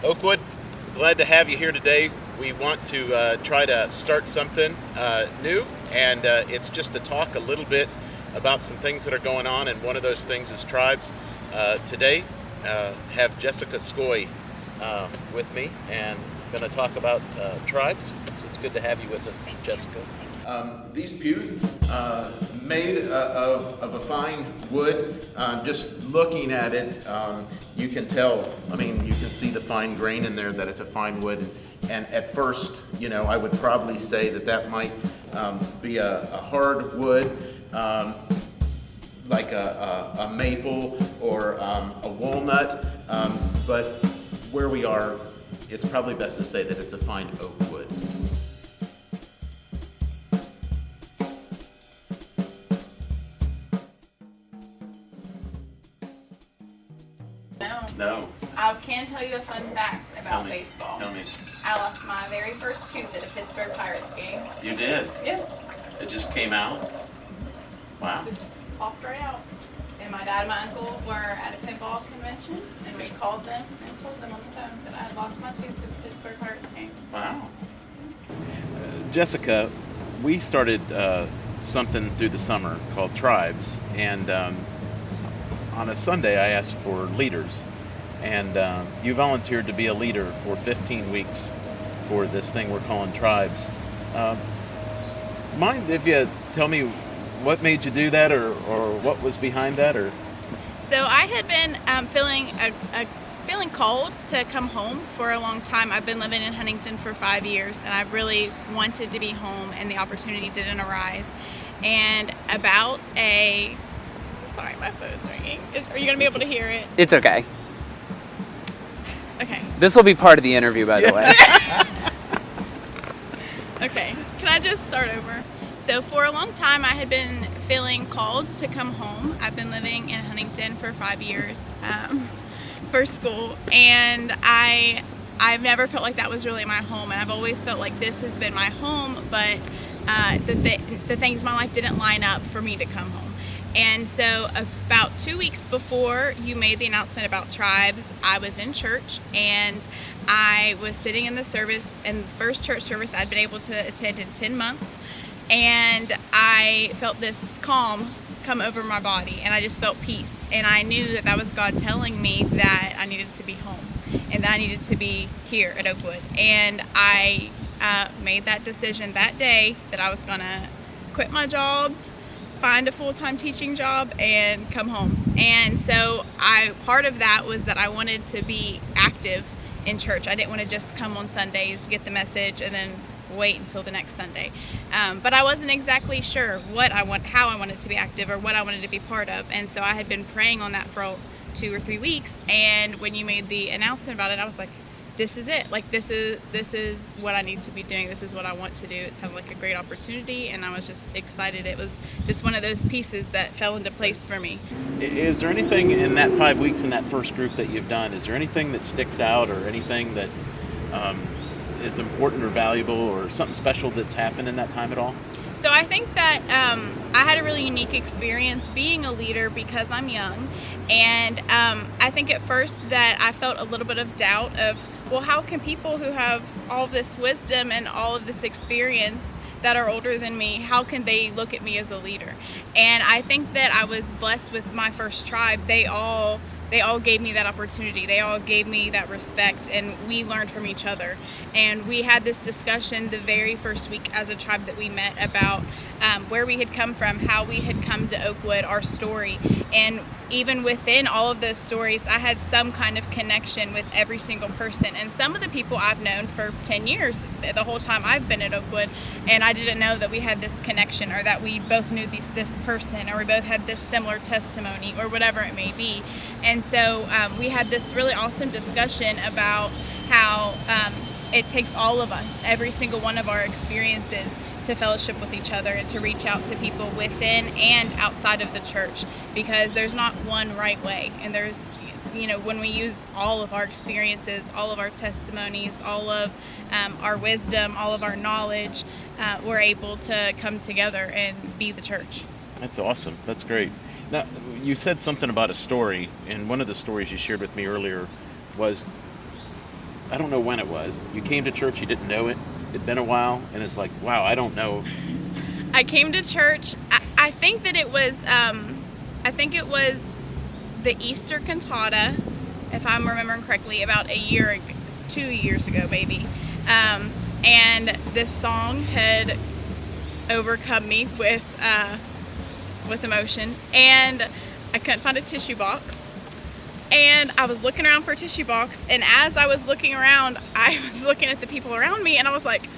Oakwood, glad to have you here today. We want to try to start something new, and it's just to talk a little bit about some things that are going on, and one of those things is tribes. Today, have Jessica Scoy with me, and going to talk about tribes. So it's good to have you with us, Jessica. These pews, made of a fine wood. Just looking at it, you can tell. I mean, you can see the fine grain in there that it's a fine wood. And at first, I would probably say that might be a hard wood, like a maple or a walnut. But where we are, it's probably best to say that it's a fine oak wood. No. I can tell you a fun fact about baseball. Tell me. I lost my very first tooth at a Pittsburgh Pirates game. You did? Yeah. It just came out? Wow. Just popped right out. And my dad and my uncle were at a pinball convention, and we called them and told them on the phone that I had lost my tooth at the Pittsburgh Pirates game. Wow. Jessica, we started something through the summer called Tribes, and on a Sunday I asked for leaders. And you volunteered to be a leader for 15 weeks for this thing we're calling Tribes. Mind if you tell me what made you do that, or what was behind that? Or So I had been feeling called to come home for a long time. I've been living in Huntington for 5 years, and I've really wanted to be home, and the opportunity didn't arise. And sorry, my phone's ringing. Are you going to be able to hear it? It's okay. Okay. This will be part of the interview, by the way. Okay. Can I just start over? So for a long time, I had been feeling called to come home. I've been living in Huntington for 5 years for school, and I've never felt like that was really my home, and I've always felt like this has been my home, but the things in my life didn't line up for me to come home. And so about 2 weeks before you made the announcement about Tribes, I was in church, and I was sitting in the service, in the first church service I'd been able to attend in 10 months, and I felt this calm come over my body, and I just felt peace, and I knew that was God telling me that I needed to be home, and that I needed to be here at Oakwood. And I made that decision that day that I was going to quit my jobs, find a full-time teaching job, and come home. And so part of that was that I wanted to be active in church. I didn't want to just come on Sundays, get the message, and then wait until the next Sunday. But I wasn't exactly sure how I wanted to be active or what I wanted to be part of. And so I had been praying on that for 2 or 3 weeks. And when you made the announcement about it, I was like, this is it. Like, this is what I need to be doing. This is what I want to do. It sounded like a great opportunity, and I was just excited. It was just one of those pieces that fell into place for me. is there anything in that 5 weeks in that first group that you've done? Is there anything that sticks out, or anything that is important or valuable, or something special that's happened in that time at all? So I think that I had a really unique experience being a leader because I'm young, and I think at first that I felt a little bit of doubt of, well, how can people who have all this wisdom and all of this experience that are older than me, how can they look at me as a leader? And I think that I was blessed with my first tribe. They all gave me that opportunity. They all gave me that respect, and we learned from each other. And we had this discussion the very first week as a tribe that we met about where we had come from, how we had come to Oakwood, our story. And even within all of those stories, I had some kind of connection with every single person. And some of the people I've known for 10 years, the whole time I've been at Oakwood, and I didn't know that we had this connection, or that we both knew this person, or we both had this similar testimony, or whatever it may be. And so we had this really awesome discussion about how it takes all of us, every single one of our experiences, to fellowship with each other and to reach out to people within and outside of the church, because there's not one right way. And there's, when we use all of our experiences, all of our testimonies, all of our wisdom, all of our knowledge, we're able to come together and be the church. That's awesome. That's great. Now, you said something about a story, and one of the stories you shared with me earlier was I don't know when it was. You came to church, you didn't know it. It'd been a while, and it's like, wow, I don't know. I came to church. I think that it was. I think it was the Easter cantata, if I'm remembering correctly, about 2 years ago, maybe. And this song had overcome me with emotion, and I couldn't find a tissue box. And I was looking around for a tissue box, and as I was looking around, I was looking at the people around me, and I was like,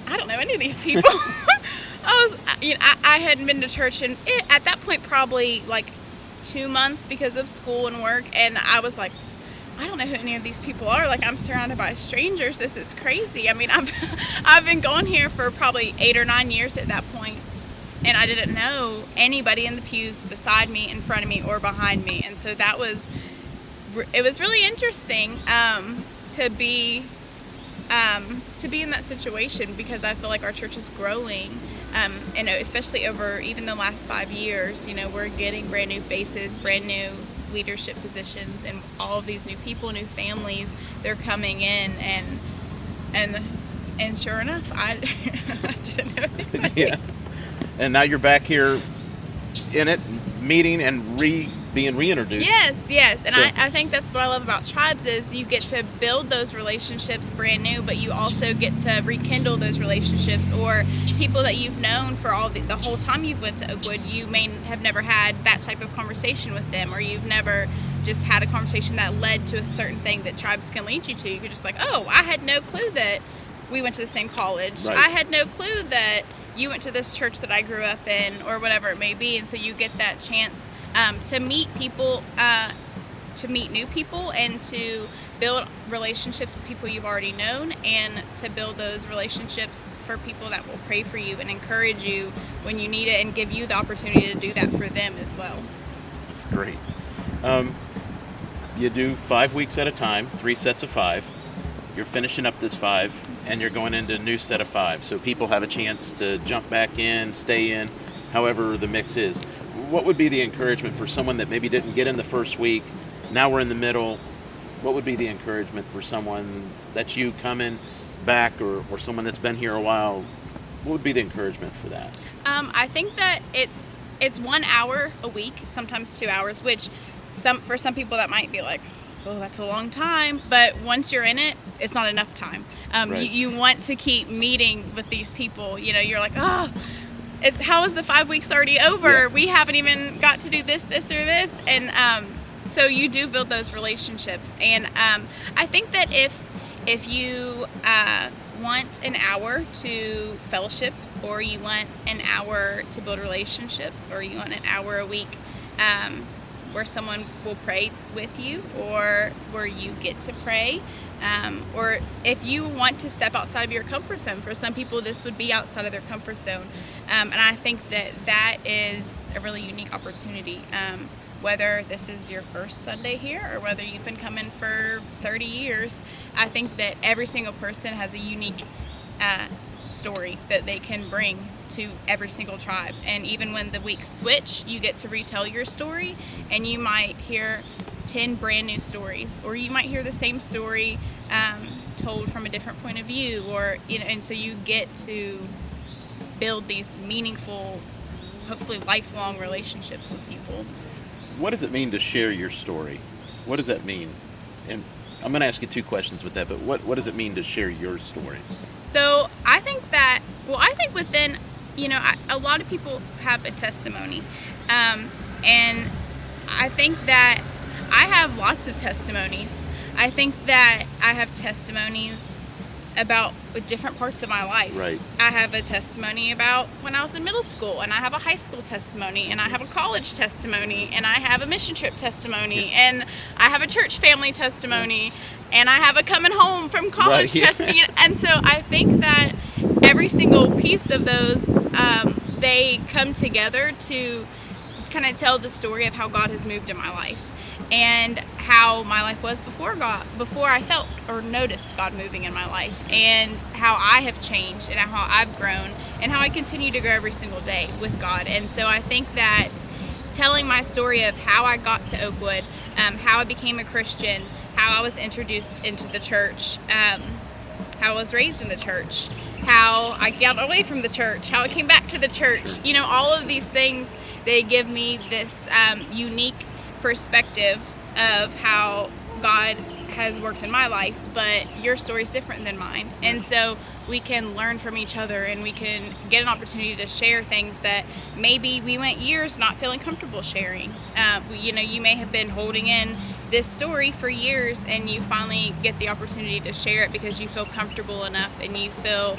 I don't know any of these people. I hadn't been to church at that point probably like 2 months because of school and work, and I was like, I don't know who any of these people are. Like, I'm surrounded by strangers. This is crazy. I mean, I've been going here for probably 8 or 9 years at that point, and I didn't know anybody in the pews beside me, in front of me, or behind me. And so it was really interesting to be in that situation, because I feel like our church is growing, and especially over even the last 5 years. We're getting brand new faces, brand new leadership positions, and all of these new people, new families, they're coming in, and sure enough, I didn't know anybody. Yeah. And now you're back here in it, meeting and being reintroduced. Yes, and So, I think that's what I love about Tribes is you get to build those relationships brand new, but you also get to rekindle those relationships, or people that you've known for the whole time you've went to Oakwood. You may have never had that type of conversation with them, or you've never just had a conversation that led to a certain thing that Tribes can lead you to. You're just like, oh, I had no clue that we went to the same college. Right. I had no clue that you went to this church that I grew up in, or whatever it may be. And so you get that chance to meet people, to meet new people, and to build relationships with people you've already known, and to build those relationships for people that will pray for you and encourage you when you need it, and give you the opportunity to do that for them as well. that's great. You do 5 weeks at a time, 3 sets of 5. You're finishing up this 5, and you're going into a new set of 5. So people have a chance to jump back in, stay in, however the mix is. What would be the encouragement for someone that maybe didn't get in the first week? Now we're in the middle. What would be the encouragement for someone that's you coming back, or someone that's been here a while? What would be the encouragement for that? I think that it's 1 hour a week, sometimes 2 hours, which for some people that might be like, oh, that's a long time. But once you're in it, it's not enough time. Right. You want to keep meeting with these people. You're like, oh, how is the 5 weeks already over? Yeah. We haven't even got to do this, or this. And so you do build those relationships. And I think that if you want an hour to fellowship, or you want an hour to build relationships, or you want an hour a week where someone will pray with you, or where you get to pray, or if you want to step outside of your comfort zone. For some people, this would be outside of their comfort zone, and I think that is a really unique opportunity. Whether this is your first Sunday here, or whether you've been coming for 30 years, I think that every single person has a unique story that they can bring to every single tribe. And even when the weeks switch, you get to retell your story, and you might hear 10 brand new stories, or you might hear the same story told from a different point of view, or and so you get to build these meaningful, hopefully lifelong relationships with people. What does it mean to share your story? What does that mean? And I'm going to ask you 2 questions with that, but what does it mean to share your story? So I think within, a lot of people have a testimony. And I think that I have lots of testimonies. I think that I have testimonies about different parts of my life. Right. I have a testimony about when I was in middle school, and I have a high school testimony, and I have a college testimony, and I have a mission trip testimony, and I have a church family testimony, and I have a coming home from college testimony. And so I think that every single piece of those, they come together to kind of tell the story of how God has moved in my life, and how my life was before I felt or noticed God moving in my life, and how I have changed, and how I've grown, and how I continue to grow every single day with God. And so I think that telling my story of how I got to Oakwood, how I became a Christian, how I was introduced into the church, how I was raised in the church, how I got away from the church, how I came back to the church. You know, all of these things, they give me this unique perspective of how God has worked in my life, but your story is different than mine. And so we can learn from each other, and we can get an opportunity to share things that maybe we went years not feeling comfortable sharing. You know, you may have been holding in this story for years, and you finally get the opportunity to share it because you feel comfortable enough and you feel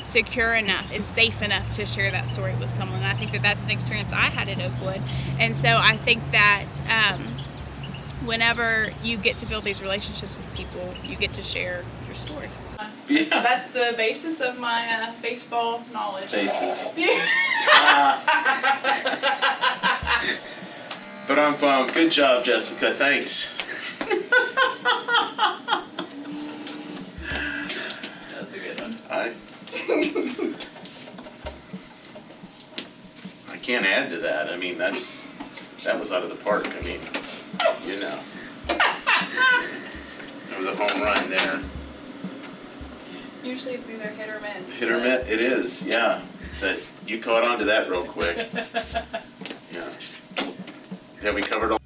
secure enough and safe enough to share that story with someone. And I think that that's an experience I had at Oakwood. And so I think that whenever you get to build these relationships with people, you get to share your story. Yeah. That's the basis of my baseball knowledge. Basis. But good job, Jessica. Thanks. That's a good one. I can't add to that. I mean, that was out of the park. I mean, you know. There was a home run there. Usually it's either hit or miss. Hit or miss, it is, yeah. But you caught on to that real quick. Yeah. Have we covered all